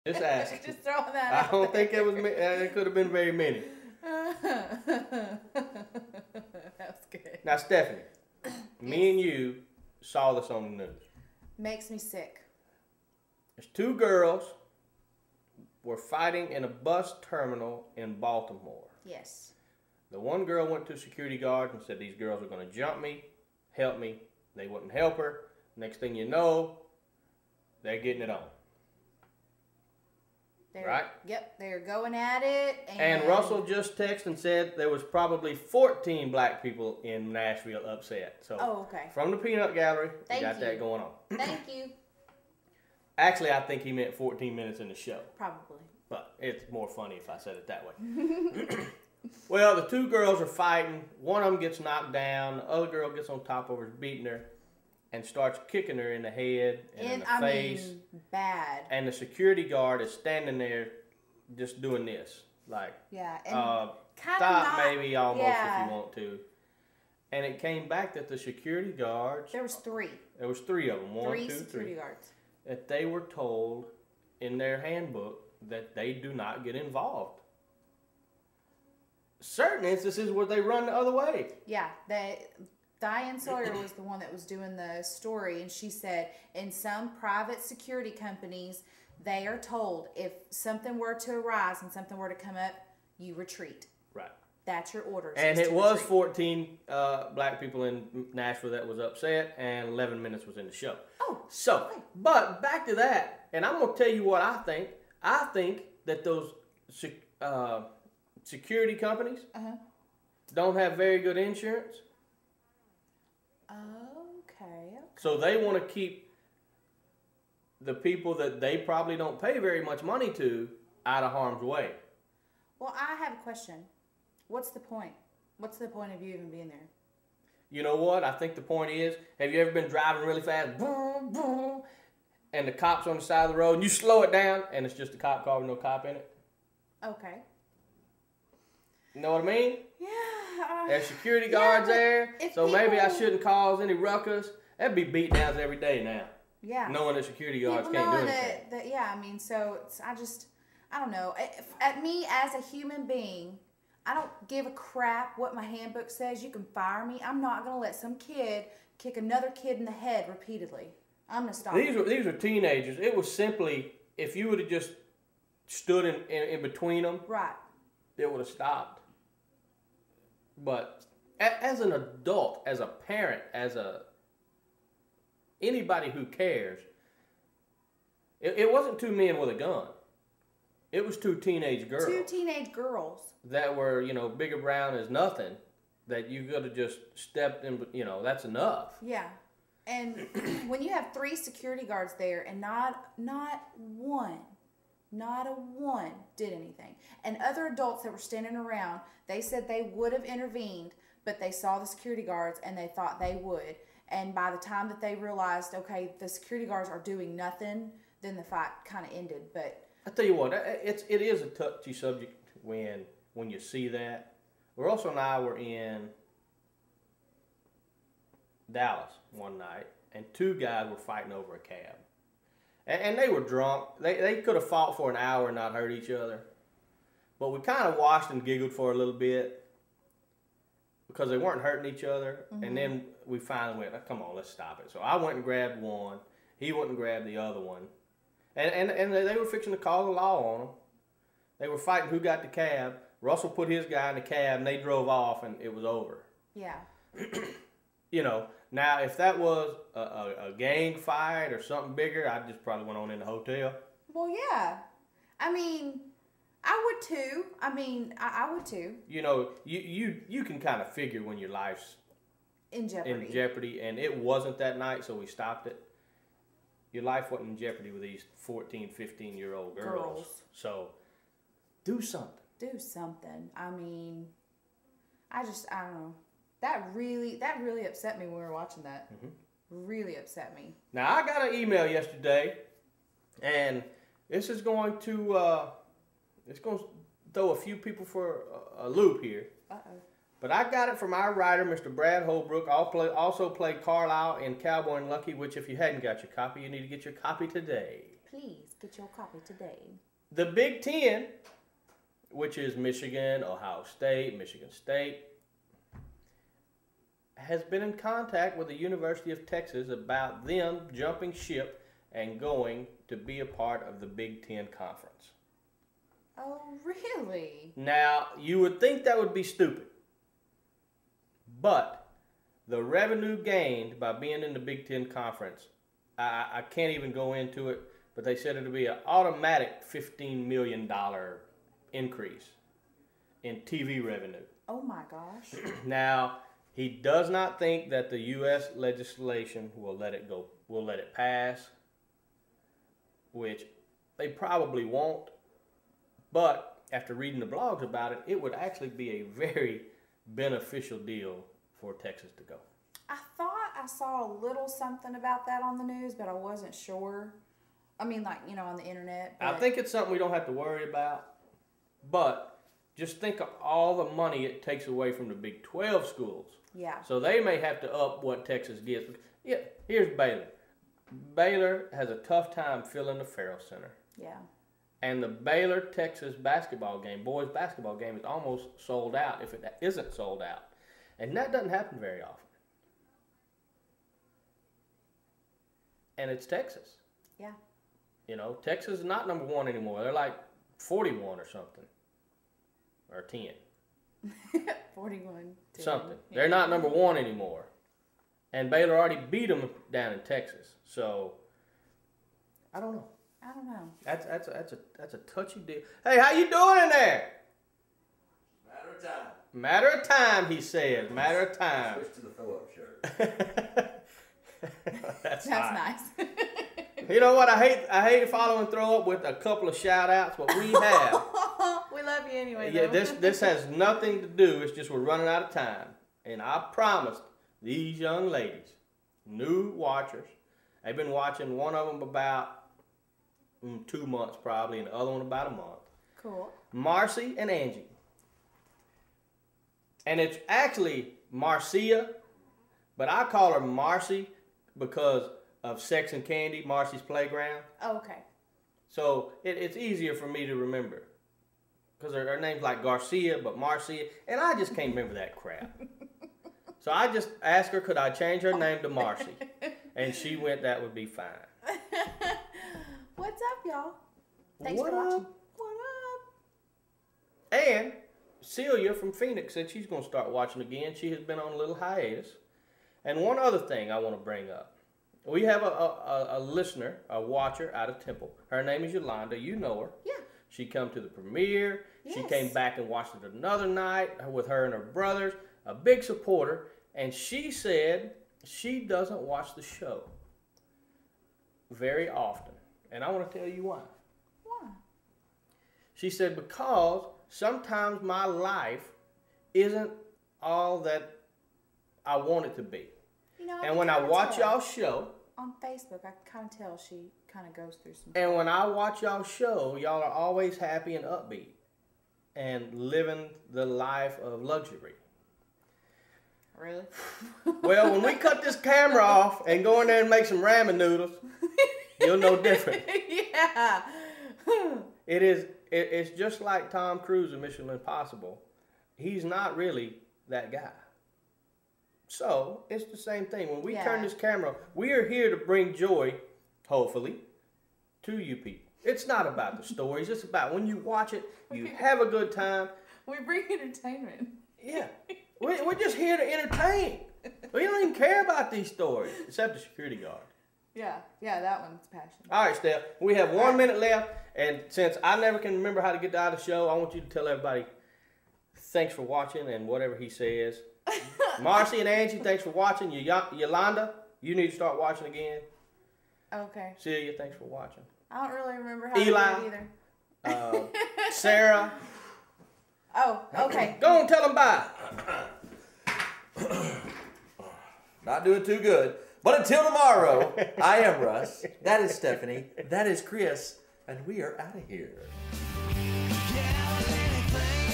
Just asking. Just throwing that I out don't there. think it could have been very many. That was good. Now, Stephanie, me and you saw this on the news. Makes me sick. There's two girls were fighting in a bus terminal in Baltimore. Yes. The one girl went to a security guard and said, these girls are going to jump me, help me. They wouldn't help her. Next thing you know, they're getting it on. Right? Yep, they're going at it. And Russell just texted and said there was probably 14 black people in Nashville upset. So okay. From the peanut gallery, we got you. that going on. Thank you. Actually, I think he meant 14 minutes in the show. Probably. But it's more funny if I said it that way. Well, the two girls are fighting. One of them gets knocked down. The other girl gets on top of her, beating her, and starts kicking her in the head and in the face. Mean, bad. And the security guard is standing there just doing this. Like, yeah, and stop maybe almost if you want to. And it came back that the security guards... There was three. There was three of them. Three security guards. That they were told in their handbook that they do not get involved. Certain instances where they run the other way. Yeah, Diane Sawyer was the one that was doing the story, and she said in some private security companies, they are told if something were to arise and something were to come up, you retreat. Right. That's your orders. And it was 14 black people in Nashville that was upset, and 11 minutes was in the show. Oh. So, okay. But back to that, and I'm going to tell you what I think. I think that those security companies don't have very good insurance. Okay. So they want to keep the people that they probably don't pay very much money to out of harm's way. Well, I have a question. What's the point? What's the point of you even being there? You know what? I think the point is, have you ever been driving really fast, boom, boom, and the cop's on the side of the road, and you slow it down, and it's just a cop car with no cop in it? Okay. You know what I mean? Yeah. There's security guards there, so maybe I shouldn't cause any ruckus. That'd be beat downs every day now. Yeah. Knowing that security guards can't do anything. Yeah, I mean, so I don't know. At me as a human being, I don't give a crap what my handbook says. You can fire me. I'm not going to let some kid kick another kid in the head repeatedly. I'm going to stop. These were teenagers. It was simply, if you would have just stood in between them, right, it would have stopped. But as an adult, as a parent, anybody who cares, it wasn't two men with a gun. It was two teenage girls. Two teenage girls. That were, bigger brown as nothing, that you could have just stepped in, that's enough. Yeah. And when you have three security guards there and not a one did anything. And other adults that were standing around, they said they would have intervened, but they saw the security guards and they thought they would. And by the time that they realized, okay, the security guards are doing nothing, then the fight kind of ended. But I tell you what, it is a touchy subject when you see that. Russell and I were in Dallas one night, and two guys were fighting over a cab. And they were drunk. They could have fought for an hour and not hurt each other. But we kind of watched and giggled for a little bit because they weren't hurting each other. Mm-hmm. And then we finally went, come on, let's stop it. So I went and grabbed one. He went and grabbed the other one. And they were fixing to call the law on them. They were fighting who got the cab. Russell put his guy in the cab, and they drove off, and it was over. Yeah. Now, if that was a gang fight or something bigger, I just probably went on in the hotel. Well, yeah. I mean, I would too. I would too. You can kind of figure when your life's in jeopardy, and it wasn't that night, so we stopped it. Your life wasn't in jeopardy with these 14, 15-year-old girls. So, do something. Do something. I mean, I don't know. That really upset me when we were watching that. Mm-hmm. Really upset me. Now, I got an email yesterday, and this is going to throw a few people for a loop here. Uh-oh. But I got it from our writer, Mr. Brad Holbrook. Also played Carlisle in Cowboy and Lucky, which if you hadn't got your copy, you need to get your copy today. Please get your copy today. The Big Ten, which is Michigan, Ohio State, Michigan State, has been in contact with the University of Texas about them jumping ship and going to be a part of the Big Ten Conference. Oh, really? Now, you would think that would be stupid, but the revenue gained by being in the Big Ten Conference, I can't even go into it, but they said it would be an automatic $15 million increase in TV revenue. Oh my gosh. Now, he does not think that the U.S. legislation will let it pass, which they probably won't. But after reading the blogs about it, it would actually be a very beneficial deal for Texas to go. I thought I saw a little something about that on the news, but I wasn't sure. I mean, like, on the internet. But... I think it's something we don't have to worry about. But just think of all the money it takes away from the Big 12 schools. Yeah. So they may have to up what Texas gets. Yeah, here's Baylor. Baylor has a tough time filling the Farrell Center. Yeah. And the Baylor-Texas basketball game, boys basketball game, is almost sold out if it isn't sold out. And that doesn't happen very often. And it's Texas. Yeah. Texas is not number one anymore. They're like 41 or something. Or 10. 41. 10. Something. Yeah. They're not number one anymore. And Baylor already beat them down in Texas. So, I don't know. I don't know. That's a touchy deal. Hey, how you doing in there? Matter of time. Matter of time, he says. Matter of time. Switch to the fill-up shirt. That's nice. You know what? I hate following throw up with a couple of shout outs, but we have. We love you anyway. Yeah, though. this has nothing to do. It's just we're running out of time. And I promised these young ladies, new watchers, they've been watching one of them about 2 months probably, and the other one about a month. Cool. Marcy and Angie. And it's actually Marcia, but I call her Marcy because of Sex and Candy, Marcy's Playground. Oh, okay. So it's easier for me to remember. Because her name's like Garcia, but Marcia, and I just can't remember that crap. So I just asked her, could I change her name to Marcy? And she went, that would be fine. What's up, y'all? Thanks What for watching. up? What up? And Celia from Phoenix said she's going to start watching again. She has been on a little hiatus. And one other thing I want to bring up. We have a listener, a watcher out of Temple. Her name is Yolanda. You know her. Yeah. She come to the premiere. Yes. She came back and watched it another night with her and her brothers. A big supporter. And she said she doesn't watch the show very often. And I want to tell you why. Why? She said, because sometimes my life isn't all that I want it to be. And when I watch y'all show. On Facebook, I kind of tell she kind of goes through some. And when I watch y'all show, y'all are always happy and upbeat. And living the life of luxury. Really? Well, when we cut this camera off and go in there and make some ramen noodles, you'll know different. Yeah. It's just like Tom Cruise in Mission Impossible. He's not really that guy. So, it's the same thing. When we turn this camera, we are here to bring joy, hopefully, to you people. It's not about the stories. It's about when you watch it, you have a good time. We bring entertainment. Yeah. We're just here to entertain. We don't even care about these stories, except the security guard. Yeah, that one's passionate. All right, Steph. We have 1 minute left, and since I never can remember how to get out of the show, I want you to tell everybody thanks for watching and whatever he says. Marcy and Angie, thanks for watching. Yolanda, you need to start watching again. Okay. Celia, thanks for watching. I don't really remember how to Eli, do it either. Sarah. Oh, okay. Go on, tell them bye. Not doing too good. But until tomorrow, I am Russ. That is Stephanie. That is Chris. And we are out of here. Yeah, anything